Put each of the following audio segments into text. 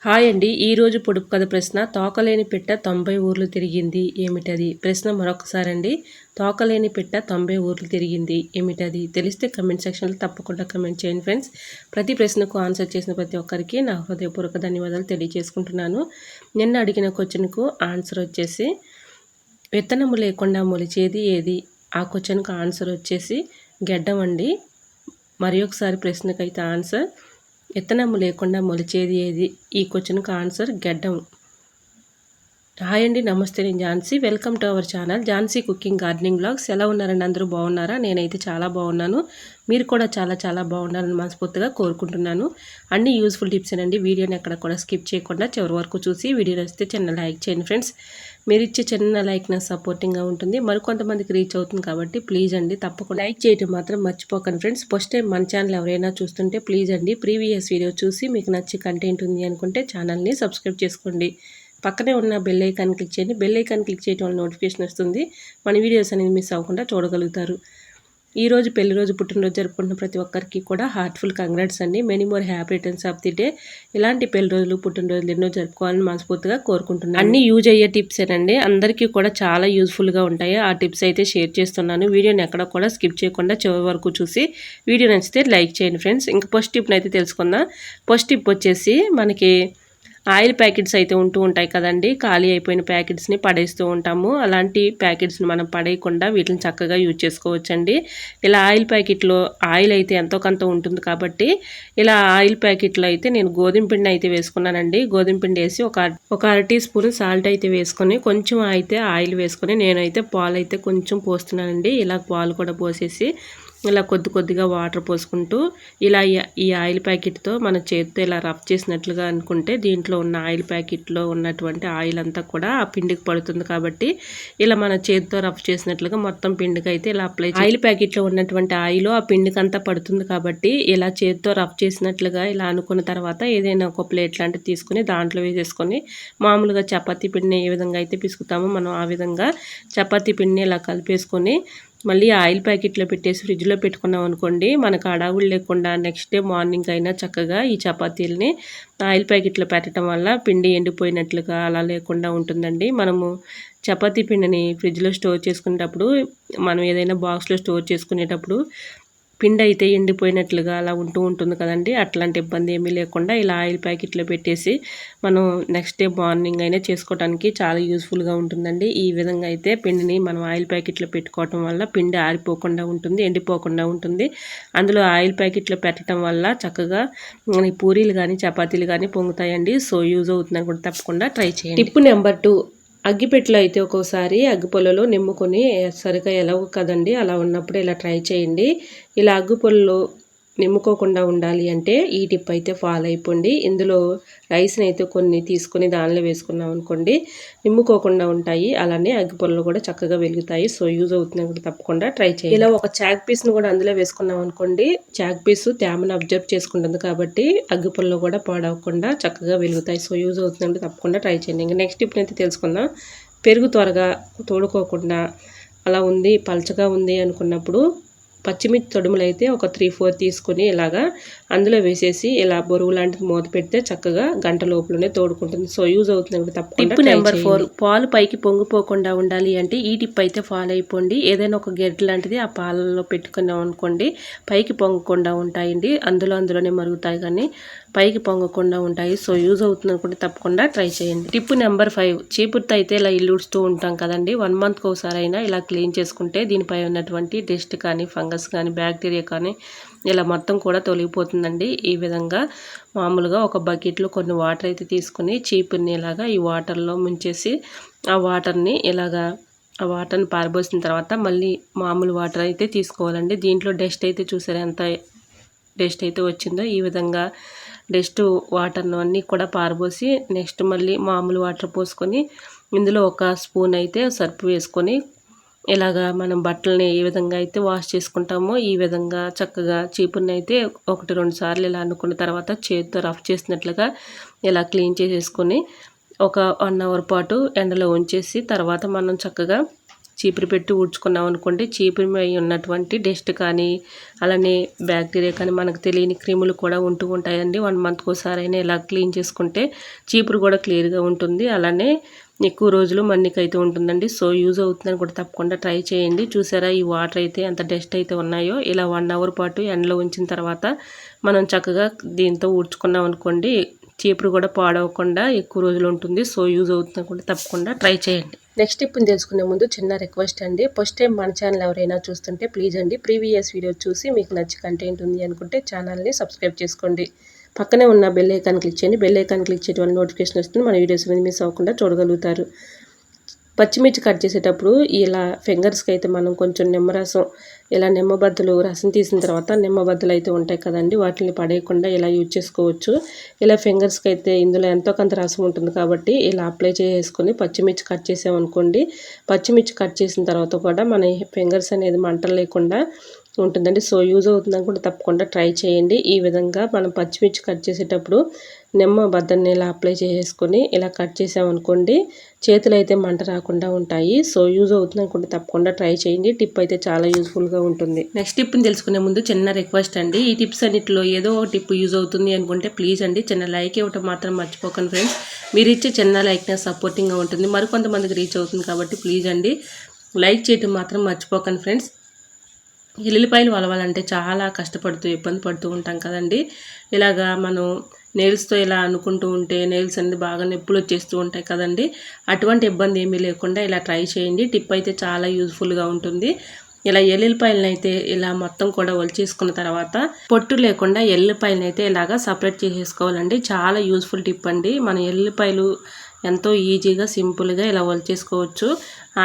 Hi అండి. ఈరోజు పొడుపు కథ ప్రశ్న తోకలేని పిట్ట 90 ఊర్లు తిరిగింది ఏమిటది? ప్రశ్న మరొకసారండి. తోకలేని పిట్ట 90 ఊర్లు తిరిగింది ఏమిటది? తెలిస్తే కమెంట్ సెక్షన్లో తప్పకుండా కమెంట్ చేయండి ఫ్రెండ్స్. ప్రతి ప్రశ్నకు ఆన్సర్ చేసిన ప్రతి ఒక్కరికి నా హృదయపూర్వక ధన్యవాదాలు తెలియజేసుకుంటున్నాను. నిన్న అడిగిన క్వశ్చన్కు ఆన్సర్ వచ్చేసి విత్తనము లేకుండా మొలిచేది ఏది? ఆ క్వశ్చన్కు ఆన్సర్ వచ్చేసి గెడ్డం అండి. మరి ఒకసారి ప్రశ్నకైతే ఆన్సర్ విత్తనము లేకుండా మొలిచేది ఏది? ఈ క్వశ్చన్కి ఆన్సర్ గెడ్డం. హాయ్ అండి, నమస్తే. నేను Jhansi. Welcome to our channel Jhansi cooking gardening blogs. ఎలా ఉన్నారండి? అందరూ బాగున్నారా? నేనైతే చాలా బాగున్నాను. మీరు కూడా చాలా చాలా బాగున్నారని మనస్ఫూర్తిగా కోరుకుంటున్నాను. అన్ని యూస్ఫుల్ టిప్స్ అండి. వీడియోని ఎక్కడ కూడా స్కిప్ చేయకుండా చివరి వరకు చూసి వీడియో నచ్చితే చిన్న లైక్ చేయండి ఫ్రెండ్స్. మీరు ఇచ్చే చిన్న లైక్ నాకు సపోర్టింగ్గా ఉంటుంది, మరికొంతమందికి రీచ్ అవుతుంది కాబట్టి ప్లీజ్ అండి తప్పకుండా లైక్ చేయడం మాత్రం మర్చిపోకండి ఫ్రెండ్స్. ఫస్ట్ టైం మన ఛానల్ ఎవరైనా చూస్తుంటే ప్లీజ్ అండి ప్రీవియస్ వీడియో చూసి మీకు నచ్చే కంటెంట్ ఉంది అనుకుంటే ఛానల్ని సబ్స్క్రైబ్ చేసుకోండి. పక్కనే ఉన్న బెల్ ఐకాన్ క్లిక్ చేయండి. బెల్ ఐకాన్ క్లిక్ చేయడం వల్ల నోటిఫికేషన్ వస్తుంది. మన వీడియోస్ అనేది మిస్ అవ్వకుండా చూడగలుగుతారు. ఈరోజు పెళ్లి రోజు, పుట్టినరోజు జరుపుకుంటున్న ప్రతి ఒక్కరికి కూడా హార్ట్ఫుల్ కంగ్రాట్స్ అండి. Many more happy returns of the day. ఇలాంటి పెళ్లి రోజులు, పుట్టినరోజులు ఎన్నో జరుపుకోవాలని మనస్ఫూర్తిగా కోరుకుంటున్నాను. అన్ని యూజ్ అయ్యే టిప్స్ ఏనండి. అందరికీ కూడా చాలా యూజ్ఫుల్గా ఉంటాయి. ఆ టిప్స్ అయితే షేర్ చేస్తున్నాను. వీడియోని ఎక్కడ కూడా స్కిప్ చేయకుండా చివరి వరకు చూసి వీడియో నచ్చితే లైక్ చేయండి ఫ్రెండ్స్. ఇంకా ఫస్ట్ టిప్ని అయితే తెలుసుకుందాం. ఫస్ట్ టిప్ వచ్చేసి మనకి ఆయిల్ ప్యాకెట్స్ అయితే ఉంటూ ఉంటాయి కదండి. ఖాళీ అయిపోయిన ప్యాకెట్స్ని పడేస్తూ ఉంటాము. అలాంటి ప్యాకెట్స్ని మనం పడేయకుండా వీటిని చక్కగా యూజ్ చేసుకోవచ్చండి. ఇలా ఆయిల్ ప్యాకెట్లో ఆయిల్ అయితే ఎంతో కొంత ఉంటుంది కాబట్టి ఇలా ఆయిల్ ప్యాకెట్లో అయితే నేను గోధుమ పిండి అయితే వేసుకున్నానండి. గోధుమ పిండి వేసి ఒక అర టీ స్పూన్ సాల్ట్ అయితే వేసుకొని కొంచెం అయితే ఆయిల్ వేసుకొని నేనైతే పాలు అయితే కొంచెం పోస్తున్నానండి. ఇలా పాలు కూడా పోసేసి ఇలా కొద్దిగా వాటర్ పోసుకుంటూ ఇలా ఈ ఆయిల్ ప్యాకెట్తో మన చేతితో ఇలా రబ్ చేసినట్లుగా అనుకుంటే దీంట్లో ఉన్న ఆయిల్ ప్యాకెట్లో ఉన్నటువంటి ఆయిల్ అంతా కూడా ఆ పిండికి పడుతుంది. కాబట్టి ఇలా మన చేతితో రబ్ చేసినట్లుగా మొత్తం పిండికి అయితే ఇలా అప్లై ఆయిల్ ప్యాకెట్లో ఉన్నటువంటి ఆయిల్ ఆ పిండికి అంతా పడుతుంది. కాబట్టి ఇలా చేతితో రబ్ చేసినట్లుగా ఇలా అనుకున్న తర్వాత ఏదైనా ఒక ప్లేట్ లాంటివి తీసుకుని దాంట్లో వేసేసుకొని మామూలుగా చపాతీ పిండిని ఏ విధంగా అయితే పిసుకుతామో మనం ఆ విధంగా చపాతీ పిండిని ఇలా కలిపేసుకొని మళ్ళీ ఆయిల్ ప్యాకెట్లో పెట్టేసి ఫ్రిడ్జ్లో పెట్టుకున్నాం అనుకోండి, మనకు అడావులు లేకుండా నెక్స్ట్ డే మార్నింగ్ అయినా చక్కగా ఈ చపాతీలని ఆయిల్ ప్యాకెట్లో పెట్టడం వల్ల పిండి ఎండిపోయినట్లుగా అలా లేకుండా ఉంటుందండి. మనము చపాతీ పిండిని ఫ్రిడ్జ్లో స్టోర్ చేసుకునేటప్పుడు మనం ఏదైనా బాక్స్లో స్టోర్ చేసుకునేటప్పుడు పిండి అయితే ఎండిపోయినట్లుగా అలా ఉంటుంది కదండి. అట్లాంటి ఇబ్బంది ఏమీ లేకుండా ఇలా ఆయిల్ ప్యాకెట్లో పెట్టేసి మనం నెక్స్ట్ డే మార్నింగ్ అయినా చేసుకోవడానికి చాలా యూస్ఫుల్గా ఉంటుందండి. ఈ విధంగా అయితే పిండిని మనం ఆయిల్ ప్యాకెట్లో పెట్టుకోవటం వల్ల పిండి ఆరిపోకుండా ఉంటుంది, ఎండిపోకుండా ఉంటుంది. అందులో ఆయిల్ ప్యాకెట్లో పెట్టడం వల్ల చక్కగా పూరీలు కానీ చపాతీలు కానీ పొంగుతాయండి. సో యూజ్ అవుతుందని కూడా తప్పకుండా ట్రై చేయండి. టిప్ నెంబర్ 2, అగ్గిపెట్టెలో అయితే ఒక్కోసారి అగ్గిపుల్లలో నిమ్ముకొని సరిగా ఎలవు కదండి. అలా ఉన్నప్పుడు ఇలా ట్రై చేయండి. ఇలా అగ్గిపుల్లలో నిమ్ముకోకుండా ఉండాలి అంటే ఈ టిప్ అయితే ఫాలో అయిపోండి. ఇందులో రైస్ని అయితే కొన్ని తీసుకొని దానిలో వేసుకున్నాం అనుకోండి, నిమ్ముకోకుండా ఉంటాయి. అలానే అగ్గిపుల్లలు కూడా చక్కగా వెలుగుతాయి. సో యూజ్ అవుతుందని కూడా తప్పకుండా ట్రై చేయండి. ఇలా ఒక చాక్ పీస్ను కూడా అందులో వేసుకున్నాం అనుకోండి, చాక్ పీసు తేమను అబ్జర్వ్ చేసుకుంటుంది కాబట్టి అగ్గిపుల్లలు కూడా పాడవకుండా చక్కగా వెలుగుతాయి. సో యూజ్ అవుతుందంటే తప్పకుండా ట్రై చేయండి. ఇంకా నెక్స్ట్ టిప్ అయితే తెలుసుకుందాం. పెరుగు త్వరగా తోడుకోకుండా అలా ఉంది, పలచగా ఉంది అనుకున్నప్పుడు పచ్చిమిర్చి తొడుములు అయితే ఒక 3-4 తీసుకొని ఇలాగా అందులో వేసేసి ఇలా బొరుగు లాంటిది మూత పెడితే చక్కగా గంట లోపలనే తోడుకుంటుంది. సో యూజ్ అవుతుంది తప్పకుండా. టిప్ నెంబర్ 4, పాలు పైకి పొంగిపోకుండా ఉండాలి అంటే ఈ టిప్ అయితే ఫాలో అయిపోండి. ఏదైనా ఒక గెడ్డ లాంటిది ఆ పాలలో పెట్టుకున్నాం అనుకోండి, పైకి పొంగకుండా ఉంటాయండి. అందులోనే మరుగుతాయి కానీ పైకి పొంగకుండా ఉంటాయి. సో యూజ్ అవుతుంది అనుకుంటే తప్పకుండా ట్రై చేయండి. టిప్ నెంబర్ 5, చీపురుతో అయితే ఇలా ఇల్లు ఉడుస్తూ ఉంటాం కదండి. 1 మంత్కి ఒకసారి అయినా ఇలా క్లీన్ చేసుకుంటే దీనిపై ఉన్నటువంటి డస్ట్ కానీ ఫంగస్ కానీ బ్యాక్టీరియా కానీ ఇలా మొత్తం కూడా తొలగిపోతుందండి. ఈ విధంగా మామూలుగా ఒక బకెట్లో కొన్ని వాటర్ అయితే తీసుకుని చీపురుని ఇలాగా ఈ వాటర్లో ముంచేసి ఆ వాటర్ని పారబోసిన తర్వాత మళ్ళీ మామూలు వాటర్ అయితే తీసుకోవాలండి. దీంట్లో డస్ట్ అయితే చూసారు ఎంత డస్ట్ అయితే వచ్చిందో. ఈ విధంగా డస్ట్ వాటర్ను అన్నీ కూడా పారబోసి నెక్స్ట్ మళ్ళీ మామూలు వాటర్ పోసుకొని ఇందులో ఒక స్పూన్ అయితే సర్ఫ్ వేసుకొని ఇలాగా మనం బట్టలని ఏ విధంగా అయితే వాష్ చేసుకుంటామో ఈ విధంగా చక్కగా చీపురుని అయితే 1-2 సార్లు ఇలా అనుకున్న తర్వాత చేతితో రఫ్ చేసినట్లుగా ఇలా క్లీన్ చేసేసుకొని ఒక 1 అవర్ పాటు ఎండలో ఉంచేసి తర్వాత మనం చక్కగా చీపురు పెట్టి ఊడ్చుకున్నాం అనుకోండి, చీపురుపై ఉన్నటువంటి డస్ట్ కానీ అలానే బ్యాక్టీరియా కానీ మనకు తెలియని క్రిములు కూడా ఉంటూ ఉంటాయండి. 1 మంత్కి ఒకసారైనా ఇలా క్లీన్ చేసుకుంటే చీపురు కూడా క్లియర్గా ఉంటుంది. అలానే ఎక్కువ రోజులు మన్నికైతే ఉంటుందండి. సో యూజ్ అవుతుందని కూడా తప్పకుండా ట్రై చేయండి. చూసారా ఈ వాటర్ అయితే ఎంత డస్ట్ అయితే ఉన్నాయో, ఇలా 1 అవర్ పాటు ఎండలో ఉంచిన తర్వాత మనం చక్కగా దీంతో ఊడ్చుకున్నాం అనుకోండి, చీపురు కూడా పాడవకుండా ఎక్కువ రోజులు ఉంటుంది. సో యూజ్ అవుతుందని కూడా తప్పకుండా ట్రై చేయండి. నెక్స్ట్ టిప్ని తెలుసుకునే ముందు చిన్న రిక్వెస్ట్ అండి. ఫస్ట్ టైం మన ఛానల్ ఎవరైనా చూస్తుంటే ప్లీజ్ అండి ప్రీవియస్ వీడియో చూసి మీకు నచ్చి కంటెంట్ ఉంది అనుకుంటే ఛానల్ని సబ్స్క్రైబ్ చేసుకోండి. పక్కనే ఉన్న బెల్ ఐకాన్ క్లిక్ చేయండి. బెల్ ఐకాన్ క్లిక్ చేయడం వల్ల నోటిఫికేషన్ వస్తుంది. మన వీడియోస్ మిస్ అవ్వకుండా చూడగలుగుతారు. పచ్చిమిర్చి కట్ చేసేటప్పుడు ఇలా ఫింగర్స్కి అయితే మనం కొంచెం నిమ్మరసం, ఇలా నిమ్మబద్దలు రసం తీసిన తర్వాత నిమ్మబద్దలు అయితే ఉంటాయి కదండి, వాటిని పడేయకుండా ఇలా యూజ్ చేసుకోవచ్చు. ఇలా ఫింగర్స్కి అయితే ఇందులో ఎంతో కొంత రసం ఉంటుంది కాబట్టి ఇలా అప్లై చేసుకొని పచ్చిమిర్చి కట్ చేసామనుకోండి, పచ్చిమిర్చి కట్ చేసిన తర్వాత కూడా మన ఫింగర్స్ అనేది మంటలు లేకుండా ఉంటుందండి. సో యూజ్ అవుతుందని కూడా తప్పకుండా ట్రై చేయండి. ఈ విధంగా మనం పచ్చిమిర్చి కట్ చేసేటప్పుడు నిమ్మ బద్దల్ని ఇలా అప్లై చేసుకొని ఇలా కట్ చేసామనుకోండి, చేతులు అయితే మంట రాకుండా ఉంటాయి. సో యూజ్ అవుతుందని కూడా తప్పకుండా ట్రై చేయండి. టిప్ అయితే చాలా యూజ్ఫుల్గా ఉంటుంది. నెక్స్ట్ టిప్ని తెలుసుకునే ముందు చిన్న రిక్వెస్ట్ అండి. ఈ టిప్స్ అన్నింటిలో ఏదో ఒక టిప్ యూజ్ అవుతుంది అనుకుంటే ప్లీజ్ అండి చిన్న లైక్ ఇవ్వటం మాత్రం మర్చిపోకండి ఫ్రెండ్స్. మీరు ఇచ్చే చిన్న లైక్ నాకు సపోర్టింగ్గా ఉంటుంది, మరికొంతమందికి రీచ్ అవుతుంది కాబట్టి ప్లీజ్ అండి లైక్ చేయటం మాత్రం మర్చిపోకండి ఫ్రెండ్స్. ఎల్లుల్లిపాయలు వలవాలంటే చాలా కష్టపడుతూ ఇబ్బంది పడుతూ ఉంటాం కదండి. ఇలాగా మనం నెయిల్స్తో ఇలా అనుకుంటూ ఉంటే నెయిల్స్ అనేది బాగా నొప్పులు వచ్చేస్తూ ఉంటాయి కదండి. అటువంటి ఇబ్బంది ఏమీ లేకుండా ఇలా ట్రై చేయండి. టిప్ అయితే చాలా యూజ్ఫుల్గా ఉంటుంది. ఇలా ఎల్లుల్లిపాయలను అయితే ఇలా మొత్తం కూడా ఒలిచేసుకున్న తర్వాత పొట్టు లేకుండా ఎల్లుల్లిపాయలను అయితే ఇలాగా సపరేట్ చేసేసుకోవాలండి. చాలా యూజ్ఫుల్ టిప్ అండి. మన ఎల్లుల్లిపాయలు ఎంతో ఈజీగా సింపుల్గా ఇలా ఒలిచేసుకోవచ్చు.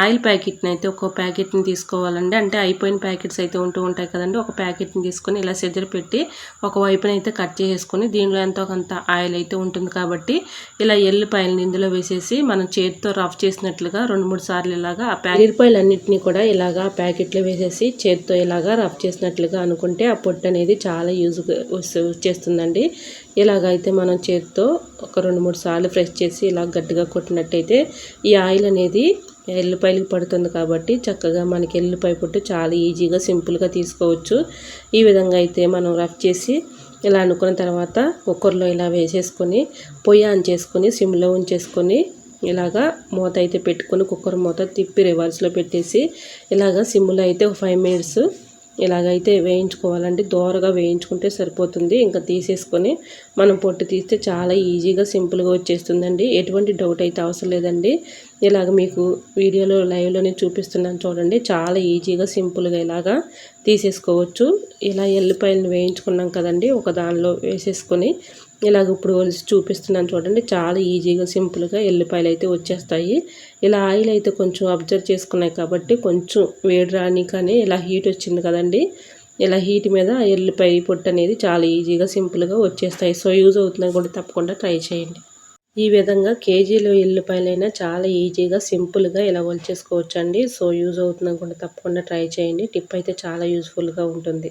ఆయిల్ ప్యాకెట్ని అయితే ఒక ప్యాకెట్ని తీసుకోవాలండి. అంటే అయిపోయిన ప్యాకెట్స్ అయితే ఉంటూ ఉంటాయి కదండి, ఒక ప్యాకెట్ని తీసుకొని ఇలా సెజర్ పెట్టి ఒక వైపున అయితే కట్ చేసుకొని దీనిలో ఎంతో కొంత ఆయిల్ అయితే ఉంటుంది కాబట్టి ఇలా ఎల్లుల్లిపాయలని ఇందులో వేసేసి మనం చేతితో రఫ్ చేసినట్లుగా 2-3 సార్లు ఇలాగా ఆ ఎల్లుల్లిపాయలన్నింటినీ కూడా ఇలాగా ప్యాకెట్లో వేసేసి చేతితో ఇలాగా రఫ్ చేసినట్లుగా అనుకుంటే ఆ పొట్టు అనేది చాలా యూజ్గా వచ్చేస్తుందండి. ఇలాగైతే మనం చేతితో ఒక 2-3 సార్లు ఫ్రెష్ చేసి ఇలా గట్టిగా కొట్టినట్టయితే ఈ ఆయిల్ అనేది ఎల్లుల్లిపాయలకు పడుతుంది కాబట్టి చక్కగా మనకి ఎల్లుల్లిపాయ పొట్టు చాలా ఈజీగా సింపుల్గా తీసుకోవచ్చు. ఈ విధంగా అయితే మనం రఫ్ చేసి ఇలా అనుకున్న తర్వాత కుక్కర్లో ఇలా వేసేసుకొని పొయ్యి ఆన్ చేసుకొని సిమ్లో ఉంచేసుకొని ఇలాగా మూత అయితే పెట్టుకొని కుక్కర్ మూత తిప్పి రివర్స్లో పెట్టేసి ఇలాగా సిమ్లో అయితే ఒక 5 మినిట్స్ ఇలాగైతే వేయించుకోవాలండి. దోరగా వేయించుకుంటే సరిపోతుంది. ఇంకా తీసేసుకొని మనం పొట్టు తీస్తే చాలా ఈజీగా సింపుల్గా వచ్చేస్తుందండి. ఎటువంటి డౌట్ అయితే అవసరం లేదండి. ఇలాగ మీకు వీడియోలో లైవ్లోనే చూపిస్తున్నాను చూడండి, చాలా ఈజీగా సింపుల్గా ఇలాగా తీసేసుకోవచ్చు. ఇలా ఎల్లిపాయలను వేయించుకున్నాం కదండి, ఒక దానిలో వేసేసుకొని ఇలాగ ఇప్పుడు ఒలిసి చూపిస్తున్నాను చూడండి, చాలా ఈజీగా సింపుల్గా ఎల్లిపాయలు అయితే వచ్చేస్తాయి. ఇలా ఆయిల్ అయితే కొంచెం అబ్జర్వ్ చేసుకున్నాయి కాబట్టి కొంచెం వేడి రాని కానీ ఇలా హీట్ వచ్చింది కదండి, ఇలా హీట్ మీద ఎల్లిపాయ పొట్టు అనేది చాలా ఈజీగా సింపుల్గా వచ్చేస్తాయి. సో యూజ్ అవుతుందని కూడా తప్పకుండా ట్రై చేయండి. ఈ విధంగా కేజీలో ఎల్లిపాయలైనా చాలా ఈజీగా సింపుల్గా ఇలా ఒలిచేసుకోవచ్చు అండి. సో యూజ్ అవుతుందని కూడా తప్పకుండా ట్రై చేయండి. టిప్ అయితే చాలా యూజ్ఫుల్గా ఉంటుంది.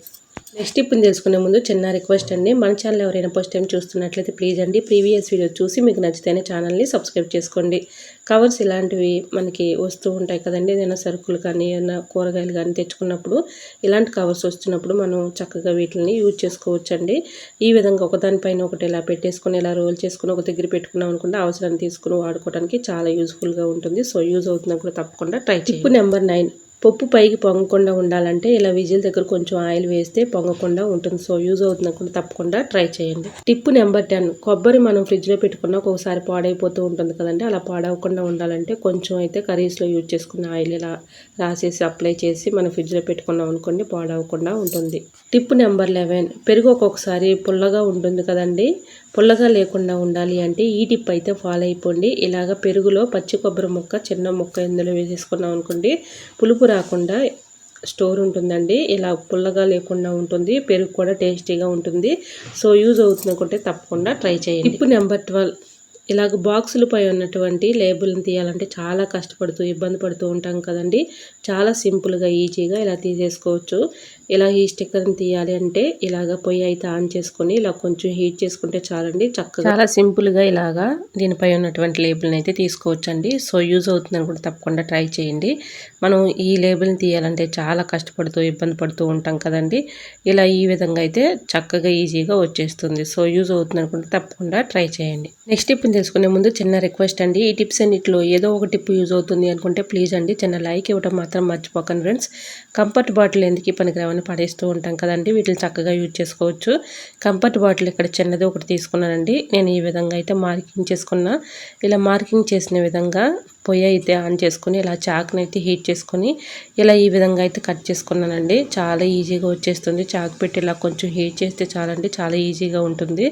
నెక్స్ట్ టిప్ని తెలుసుకునే ముందు చిన్న రిక్వెస్ట్ అండి. మన ఛానల్ ఎవరైనా ఫస్ట్ టైం చూస్తున్నట్లయితే ప్లీజ్ అండి ప్రీవియస్ వీడియో చూసి మీకు నచ్చితేనే ఛానల్ని సబ్స్క్రైబ్ చేసుకోండి. కవర్స్ ఇలాంటివి మనకి వస్తూ ఉంటాయి కదండి, ఏదైనా సరుకులు కానీ ఏదైనా కూరగాయలు కానీ తెచ్చుకున్నప్పుడు ఇలాంటి కవర్స్ వస్తున్నప్పుడు మనం చక్కగా వీటిని యూజ్ చేసుకోవచ్చండి. ఈ విధంగా ఒకదానిపైన ఒకటి ఇలా పెట్టేసుకొని ఇలా రోల్ చేసుకుని ఒక దగ్గర పెట్టుకున్నాం అనుకుంటే అవసరాన్ని తీసుకుని వాడుకోవడానికి చాలా యూజ్ఫుల్గా ఉంటుంది. సో యూజ్ అవుతుందని కూడా తప్పకుండా ట్రై చేయండి. టిప్ నెంబర్ 9, పప్పు పైకి పొంగకుండా ఉండాలంటే ఇలా విజిల్ దగ్గర కొంచెం ఆయిల్ వేస్తే పొంగకుండా ఉంటుంది. సో యూజ్ అవుతుంది కూడా తప్పకుండా ట్రై చేయండి. టిప్ నెంబర్ 10, కొబ్బరి మనం ఫ్రిడ్జ్లో పెట్టుకున్న ఒక్కొక్కసారి పాడైపోతూ ఉంటుంది కదండి, అలా పాడవకుండా ఉండాలంటే కొంచెం అయితే కర్రీస్లో యూజ్ చేసుకున్న ఆయిల్ ఇలా రాసేసి అప్లై చేసి మనం ఫ్రిడ్జ్లో పెట్టుకున్నాం అనుకోండి, పాడవకుండా ఉంటుంది. టిప్ నెంబర్ 11, పెరుగు ఒక్కొక్కసారి పుల్లగా ఉంటుంది కదండి, పుల్లగా లేకుండా ఉండాలి అంటే ఈ టిప్ అయితే ఫాలో అయిపోండి. ఇలాగ పెరుగులో పచ్చి కొబ్బరి ముక్క చిన్న ముక్క ఇందులో వేసేసుకున్నాం అనుకోండి, పులుపు రాకుండా స్టోర్ ఉంటుందండి. ఇలా పుల్లగా లేకుండా ఉంటుంది, పెరుగు కూడా టేస్టీగా ఉంటుంది. సో యూజ్ అవుతుంది అనుకుంటే తప్పకుండా ట్రై చేయండి. టిప్ నెంబర్ 12, ఇలాగ బాక్సులపై ఉన్నటువంటి లేబుల్ని తీయాలంటే చాలా కష్టపడుతూ ఇబ్బంది పడుతూ ఉంటాం కదండి, చాలా సింపుల్గా ఈజీగా ఇలా తీసేసుకోవచ్చు. ఇలా ఈ స్టిక్కర్ని తీయాలి అంటే ఇలాగ పొయ్యి అయితే ఆన్ చేసుకొని ఇలా కొంచెం హీట్ చేసుకుంటే చాలండి. చక్కగా చాలా సింపుల్గా ఇలాగా దీనిపై ఉన్నటువంటి లేబుల్ని అయితే తీసుకోవచ్చండి. సో యూజ్ అవుతుందని కూడా తప్పకుండా ట్రై చేయండి. మనం ఈ లేబుల్ని తీయాలంటే చాలా కష్టపడుతూ ఇబ్బంది పడుతూ ఉంటాం కదండి. ఇలా ఈ విధంగా అయితే చక్కగా ఈజీగా వచ్చేస్తుంది. సో యూజ్ అవుతుంది అనుకుంటే తప్పకుండా ట్రై చేయండి. నెక్స్ట్ టిప్ని తెలుసుకునే ముందు చిన్న రిక్వెస్ట్ అండి. ఈ టిప్స్ అన్నిటిలో ఏదో ఒక టిప్ యూజ్ అవుతుంది అనుకుంటే ప్లీజ్ అండి చిన్న లైక్ ఇవ్వడం మాత్రం మర్చిపోకండి ఫ్రెండ్స్. కంఫర్ట్ బాటిల్ ఎందుకు పనికిరావని పడేస్తూ ఉంటాం కదండి. వీటిని చక్కగా యూజ్ చేసుకోవచ్చు. కంఫర్ట్ బాటిల్ ఇక్కడ చిన్నది ఒకటి తీసుకున్నానండి. నేను ఈ విధంగా అయితే మార్కింగ్ చేసుకున్నా. ఇలా మార్కింగ్ చేసిన విధంగా పొయ్యి అయితే ఆన్ చేసుకొని ఇలా చాకుని అయితే హీట్ చేసుకొని ఇలా ఈ విధంగా అయితే కట్ చేసుకున్నానండి. చాలా ఈజీగా వచ్చేస్తుంది. చాకు పెట్టి ఇలా కొంచెం హీట్ చేస్తే చాలండి, చాలా ఈజీగా ఉంటుంది.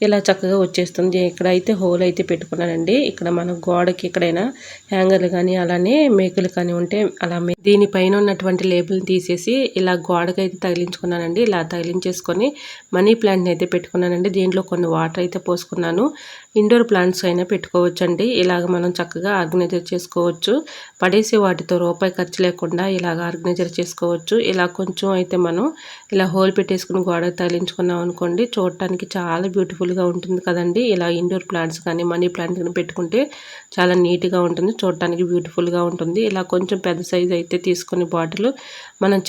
ఇలా చక్కగా వచ్చేస్తుంది. ఇక్కడైతే హోల్ అయితే పెట్టుకున్నానండి. ఇక్కడ మనం గోడకి ఎక్కడైనా హ్యాంగర్లు కానీ అలానే మేకులు కానీ ఉంటే అలా దీనిపైన ఉన్నటువంటి లేబుల్ని తీసేసి ఇలా గోడకి అయితే తగిలించుకున్నానండి. ఇలా తగిలించేసుకొని మనీ ప్లాంట్ని అయితే పెట్టుకున్నానండి. దీంట్లో కొన్ని వాటర్ అయితే పోసుకున్నాను. ఇండోర్ ప్లాంట్స్ అయినా పెట్టుకోవచ్చండి. ఇలాగ మనం చక్కగా ఆర్గనైజర్ చేసుకోవచ్చు. పడేసే వాటితో రూపాయి ఖర్చు లేకుండా ఇలాగ ఆర్గనైజర్ చేసుకోవచ్చు. ఇలా కొంచెం అయితే మనం ఇలా హోల్ పెట్టేసుకుని గోడకు తగిలించుకున్నాం అనుకోండి, చూడటానికి చాలా బ్యూటిఫుల్గా ఉంటుంది కదండి. ఇలా ఇండోర్ ప్లాంట్స్ కానీ మనీ ప్లాంట్ కానీ పెట్టుకుంటే చాలా నీట్గా ఉంటుంది, చూడటానికి బ్యూటిఫుల్గా ఉంటుంది. ఇలా కొంచెం పెద్ద సైజ్ అయితే తీసుకుని బాటిల్ మనం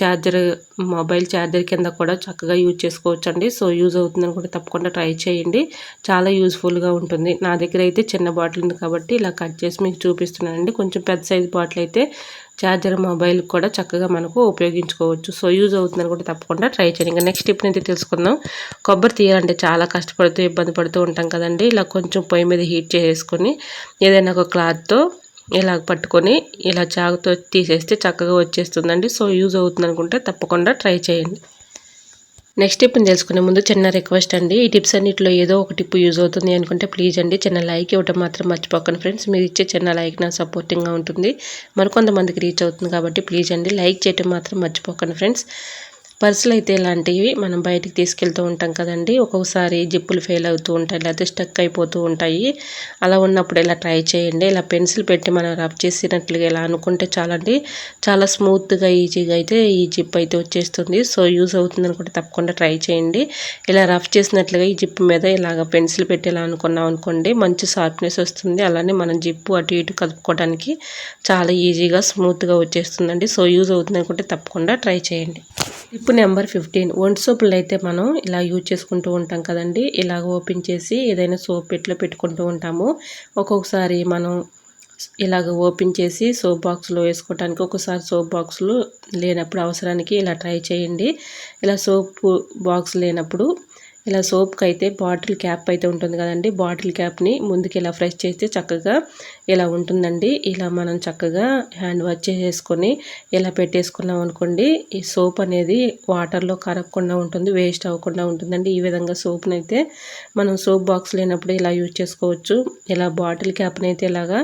మొబైల్ ఛార్జర్ కింద కూడా చక్కగా యూజ్ చేసుకోవచ్చు అండి. సో యూజ్ అవుతుందని కూడా తప్పకుండా ట్రై చేయండి. చాలా యూజ్ఫుల్గా ఉంటుంది. నా దగ్గర అయితే చిన్న బాటిల్ ఉంది కాబట్టి ఇలా కట్ చేసి మీకు చూపిస్తున్నానండి. కొంచెం పెద్ద సైజ్ బాటిల్ అయితే ఛార్జర్ మొబైల్ కూడా చక్కగా మనకు ఉపయోగించుకోవచ్చు. సో యూజ్ అవుతుందని కూడా తప్పకుండా ట్రై చేయండి. ఇంకా నెక్స్ట్ టిప్ అయితే తెలుసుకుందాం. కొబ్బరి తీయాలంటే చాలా కష్టపడుతూ ఇబ్బంది పడుతూ ఉంటాం కదండి. ఇలా కొంచెం పొయ్యి మీద హీట్ చేసుకొని ఏదైనా ఒక క్లాత్తో ఇలా పట్టుకొని ఇలా చాకుతో తీసేస్తే చక్కగా వచ్చేస్తుందండి. సో యూజ్ అవుతుంది అనుకుంటే తప్పకుండా ట్రై చేయండి. నెక్స్ట్ టిప్ని తెలుసుకునే ముందు చిన్న రిక్వెస్ట్ అండి. ఈ టిప్స్ అన్నింటిలో ఏదో ఒక టిప్ యూజ్ అవుతుంది అనుకుంటే ప్లీజ్ అండి చిన్న లైక్ ఇవ్వడం మాత్రం మర్చిపోకండి ఫ్రెండ్స్. మీరు ఇచ్చే చిన్న లైక్ నా సపోర్టింగ్గా ఉంటుంది, మరికొంతమందికి రీచ్ అవుతుంది కాబట్టి ప్లీజ్ అండి లైక్ చేయడం మాత్రం మర్చిపోకండి ఫ్రెండ్స్. పర్సులు అయితే ఇలాంటివి మనం బయటికి తీసుకెళ్తూ ఉంటాం కదండి. ఒక్కొక్కసారి జిప్పులు ఫెయిల్ అవుతూ ఉంటాయి, లేకపోతే స్టక్ అయిపోతూ ఉంటాయి. అలా ఉన్నప్పుడు ఇలా ట్రై చేయండి. ఇలా పెన్సిల్ పెట్టి మనం రబ్ చేసినట్లుగా ఇలా అనుకుంటే చాలండి, చాలా స్మూత్గా ఈజీగా అయితే ఈ జిప్ అయితే వచ్చేస్తుంది. సో యూజ్ అవుతుంది అనుకుంటే తప్పకుండా ట్రై చేయండి. ఇలా రఫ్ చేసినట్లుగా ఈ జిప్ మీద ఇలాగ పెన్సిల్ పెట్టి ఇలా అనుకున్నాం అనుకోండి, మంచి షార్ప్నెస్ వస్తుంది. అలానే మనం జిప్పు అటు ఇటు కలుపుకోవడానికి చాలా ఈజీగా స్మూత్గా వచ్చేస్తుందండి. సో యూజ్ అవుతుంది అనుకుంటే తప్పకుండా ట్రై చేయండి. Tip number 15. ఒంటి సోపులను అయితే మనం ఇలా యూజ్ చేసుకుంటూ ఉంటాం కదండి. ఇలాగ ఓపెన్ చేసి ఏదైనా సోప్ పెట్లో పెట్టుకుంటూ ఉంటాము. ఒక్కొక్కసారి మనం ఇలాగ ఓపెన్ చేసి సోప్ బాక్స్లో వేసుకోవడానికి, ఒకసారి సోప్ బాక్స్లు లేనప్పుడు అవసరానికి ఇలా ట్రై చేయండి. ఇలా సోప్ బాక్స్ లేనప్పుడు ఇలా సోప్కి అయితే బాటిల్ క్యాప్ అయితే ఉంటుంది కదండి, బాటిల్ క్యాప్ని ముందుకు ఇలా ఫ్రెష్ చేస్తే చక్కగా ఇలా ఉంటుందండి. ఇలా మనం చక్కగా హ్యాండ్ వాష్ చేసేసుకొని ఇలా పెట్టేసుకున్నాం అనుకోండి, ఈ సోప్ అనేది వాటర్లో కరగకుండా ఉంటుంది, వేస్ట్ అవ్వకుండా ఉంటుందండి. ఈ విధంగా సోప్ని అయితే మనం సోప్ బాక్స్ లేనప్పుడు ఇలా యూజ్ చేసుకోవచ్చు. ఇలా బాటిల్ క్యాప్ని అయితే ఇలాగా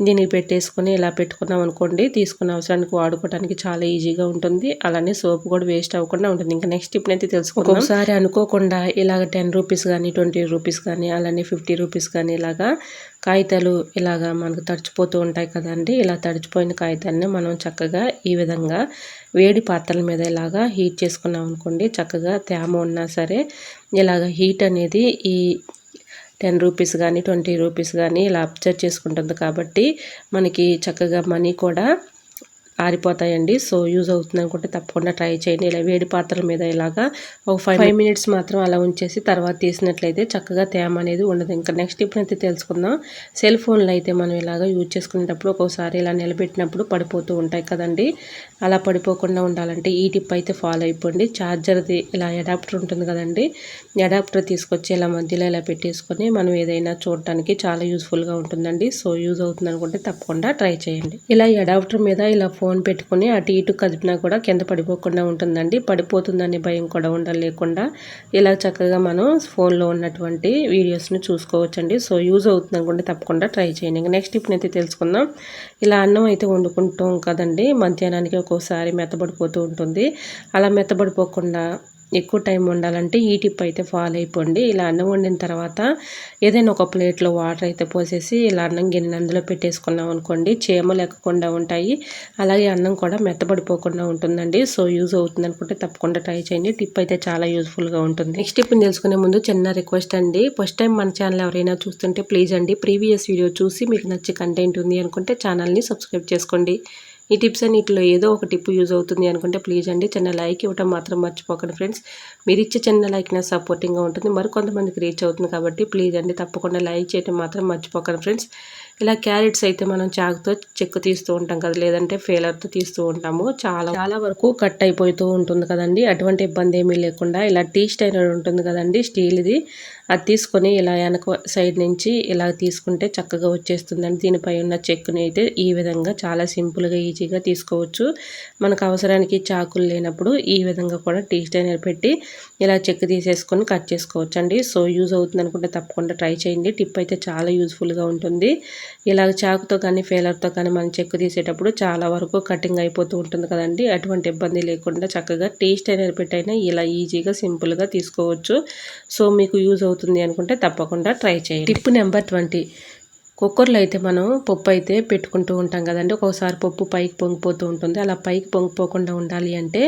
దీనికి పెట్టేసుకొని ఇలా పెట్టుకున్నాం అనుకోండి, తీసుకున్న అవసరానికి వాడుకోవడానికి చాలా ఈజీగా ఉంటుంది. అలానే సోప్ కూడా వేస్ట్ అవ్వకుండా ఉంటుంది. ఇంకా నెక్స్ట్ టిప్ అయితే తెలుసుకుందాం. ఒకసారి అనుకోకుండా ఇలాగ 10 రూపీస్ కానీ 20 రూపీస్ కానీ అలానే 50 రూపీస్ కానీ ఇలాగా కాగితాలు ఇలాగా మనకు తడిచిపోతూ ఉంటాయి కదండి. ఇలా తడిచిపోయిన కాగితాలని మనం చక్కగా ఈ విధంగా వేడి పాత్రల మీద ఇలాగా హీట్ చేసుకున్నాం అనుకోండి, చక్కగా తేమ ఉన్నా సరే ఇలాగ హీట్ అనేది ఈ 10 రూపీస్ కానీ 20 రూపీస్ కానీ ఇలా అబ్జర్వ్ చేసుకుంటుంది కాబట్టి మనకి చక్కగా మనీ కూడా ఆరిపోతాయండి. సో యూజ్ అవుతుంది అనుకుంటే తప్పకుండా ట్రై చేయండి. ఇలా వేడి పాత్రల మీద ఇలాగా ఒక 5 మినిట్స్ మాత్రం అలా ఉంచేసి తర్వాత తీసినట్లయితే చక్కగా తేమ అనేది ఉండదు. ఇంకా నెక్స్ట్ టిప్ అయితే తెలుసుకుందాం. సెల్ ఫోన్లు అయితే మనం ఇలాగ యూజ్ చేసుకునేటప్పుడు ఒక్కోసారి ఇలా నిలబెట్టినప్పుడు పడిపోతూ ఉంటాయి కదండి. అలా పడిపోకుండా ఉండాలంటే ఈ టిప్ అయితే ఫాలో అయిపోండి. ఛార్జర్ది ఇలా అడాప్టర్ ఉంటుంది కదండి, అడాప్టర్ తీసుకొచ్చి ఇలా మధ్యలో ఇలా పెట్టేసుకొని మనం ఏదైనా చూడటానికి చాలా యూజ్ఫుల్గా ఉంటుందండి. సో యూజ్ అవుతుంది అనుకుంటే తప్పకుండా ట్రై చేయండి. ఇలా ఈ అడాప్టర్ మీద ఇలా ఫోన్ పెట్టుకుని అటు ఇటు కదిపినా కూడా కింద పడిపోకుండా ఉంటుందండి. పడిపోతుందనే భయం కూడా ఉండలేకుండా ఇలా చక్కగా మనం ఫోన్లో ఉన్నటువంటి వీడియోస్ని చూసుకోవచ్చండి. సో యూజ్ అవుతుంది అనుకుంటే తప్పకుండా ట్రై చేయండి. ఇంకా నెక్స్ట్ టిప్ అయితే తెలుసుకుందాం. ఇలా అన్నం అయితే వండుకుంటాం కదండి, మధ్యాహ్నానికి ఒక్కోసారి మెత్తబడిపోతూ ఉంటుంది. అలా మెత్తబడిపోకుండా ఎక్కువ టైం ఉండాలంటే ఈ టిప్ అయితే ఫాలో అయిపోండి. ఇలా అన్నం వండిన తర్వాత ఏదైనా ఒక ప్లేట్లో వాటర్ అయితే పోసేసి ఇలా అన్నం గిన్నె అందులో పెట్టేసుకున్నాం అనుకోండి, చీమలు ఎక్కకుండా ఉంటాయి. అలాగే అన్నం కూడా మెత్తబడిపోకుండా ఉంటుందండి. సో యూజ్ అవుతుంది అనుకుంటే తప్పకుండా ట్రై చేయండి. టిప్ అయితే చాలా యూజ్ఫుల్గా ఉంటుంది. నెక్స్ట్ టిప్ని తెలుసుకునే ముందు చిన్న రిక్వెస్ట్ అండి. ఫస్ట్ టైం మన ఛానల్ ఎవరైనా చూస్తుంటే ప్లీజ్ అండి ప్రీవియస్ వీడియో చూసి మీకు నచ్చే కంటెంట్ ఉంది అనుకుంటే ఛానల్ని సబ్స్క్రైబ్ చేసుకోండి. ఈ టిప్స్ అన్నిటిలో ఏదో ఒక టిప్ యూజ్ అవుతుంది అనుకుంటే ప్లీజ్ అండి చిన్న లైక్ ఇవ్వడం మాత్రం మర్చిపోకండి ఫ్రెండ్స్. మీరు ఇచ్చే చిన్న లైక్ నా సపోర్టింగ్గా ఉంటుంది, మరికొంతమందికి రీచ్ అవుతుంది కాబట్టి ప్లీజ్ అండి తప్పకుండా లైక్ చేయడం మాత్రం మర్చిపోకండి ఫ్రెండ్స్. ఇలా క్యారెట్స్ అయితే మనం చాకుతో చెక్కు తీస్తూ ఉంటాం కదా, లేదంటే ఫేలర్తో తీస్తూ ఉంటాము. చాలా వరకు కట్ అయిపోతూ ఉంటుంది కదండి. అటువంటి ఇబ్బంది ఏమీ లేకుండా ఇలా టీ స్టైనర్ ఉంటుంది కదండి, స్టీల్ది, అది తీసుకొని ఇలా వెనక సైడ్ నుంచి ఇలా తీసుకుంటే చక్కగా వచ్చేస్తుందండి. దీనిపై ఉన్న చెక్కుని అయితే ఈ విధంగా చాలా సింపుల్గా ఈజీగా తీసుకోవచ్చు. మనకు అవసరానికి చాకులు లేనప్పుడు ఈ విధంగా కూడా టీ స్టైనర్ పెట్టి ఇలా చెక్కు తీసేసుకొని కట్ చేసుకోవచ్చు అండి. సో యూజ్ అవుతుంది అనుకుంటే తప్పకుండా ట్రై చేయండి. టిప్ అయితే చాలా యూజ్ఫుల్గా ఉంటుంది. ఇలా చాకుతో కానీ ఫేలర్తో కానీ మనం చెక్కు తీసేటప్పుడు చాలా వరకు కటింగ్ అయిపోతూ ఉంటుంది కదండి. అటువంటి ఇబ్బంది లేకుండా చక్కగా టీ స్టైనర్ పెట్టైనా ఇలా ఈజీగా సింపుల్గా తీసుకోవచ్చు. సో మీకు యూజ్ అవుతుంది అనుకుంటే తప్పకుండా ట్రై చేయండి. Tip number 20. కుక్కర్లో అయితే మనం పప్పు అయితే పెట్టుకుంటూ ఉంటాం కదండి. ఒక్కోసారి పప్పు పైకి పొంగిపోతూ ఉంటుంది. అలా పైకి పొంగిపోకుండా ఉండాలి అంటే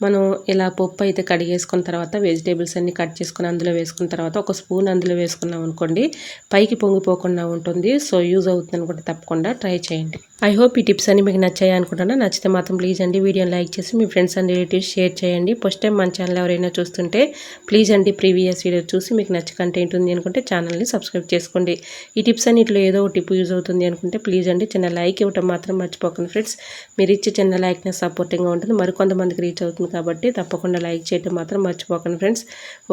మనం ఇలా పప్పు అయితే కడిగేసుకున్న తర్వాత వెజిటేబుల్స్ అన్ని కట్ చేసుకుని అందులో వేసుకున్న తర్వాత ఒక స్పూన్ అందులో వేసుకున్నాం అనుకోండి, పైకి పొంగిపోకుండా ఉంటుంది. సో యూజ్ అవుతుంది అనుకుంటే తప్పకుండా ట్రై చేయండి. ఐ హోప్ ఈ టిప్స్ అన్ని మీకు నచ్చాయి అనుకుంటున్నా. నచ్చితే మాత్రం ప్లీజ్ అండి వీడియోని లైక్ చేసి మీ ఫ్రెండ్స్ అండ్ రిలేటివ్స్ షేర్ చేయండి. ఫస్ట్ టైం మన ఛానల్ ఎవరైనా చూస్తుంటే ప్లీజ్ అండి ప్రీవియస్ వీడియో చూసి మీకు నచ్చే కంటెంట్ ఉంది అనుకుంటే ఛానల్ని సబ్స్క్రైబ్ చేసుకోండి. ఈ టిప్స్ అన్నిటిలో ఏదో ఒక టిప్ యూజ్ అవుతుంది అనుకుంటే ప్లీజ్ అండి చిన్న లైక్ ఇవ్వటం మాత్రం మర్చిపోకండి ఫ్రెండ్స్. మీరు ఇచ్చే చిన్న లైక్నెస్ సపోర్టింగ్గా ఉంటుంది, మరికొంతమందికి రీచ్ అవుతుంది కాబట్టి తప్పకుండా లైక్ చేయడం మాత్రం మర్చిపోకండి ఫ్రెండ్స్.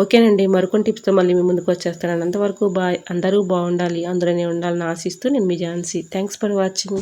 ఓకేనండి, మరికొన్ని టిప్స్తో మళ్ళీ మీ ముందుకు వచ్చేస్తాను. అంతవరకు అందరూ బాగుండాలి, అందులోనే ఉండాలని ఆశిస్తూ నేను మీ ఝాన్సీ. Thanks for watching.